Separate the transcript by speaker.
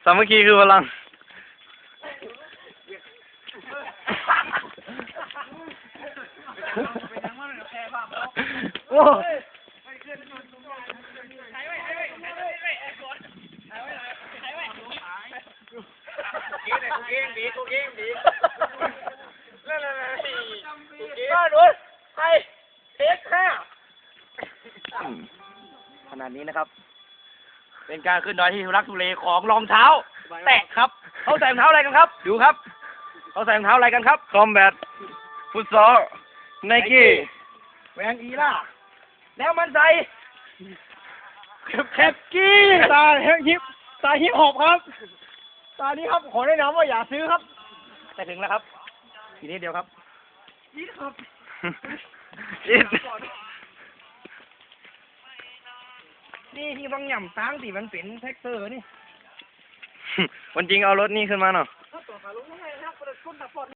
Speaker 1: สามัคคีคือพลังโอ้ขนาดนี้นะครับเป็นการขึ้นดอยที่ทุลักทุเลของรองเท้าแตะครับเขาใส่รองเท้าอะไรกันครับดูครับเขาใส่รองเท้าอะไรกันครับคอมแบทฟุตซอลไนกี้แวนอีล่าแล้วมันใส่แคปกี้ตาฮิปฮอปครับตานี้ครับขอแนะนำว่าอย่าซื้อครับแต่ถึงแล้วครับทีนี้เดียวครับอีทครับอีทนี่ที่ต้องหย่ำตั้งสิมันเป็นแท็กเตอร์นี่วันจริงเอารถนี่ขึ้นมาเนาะ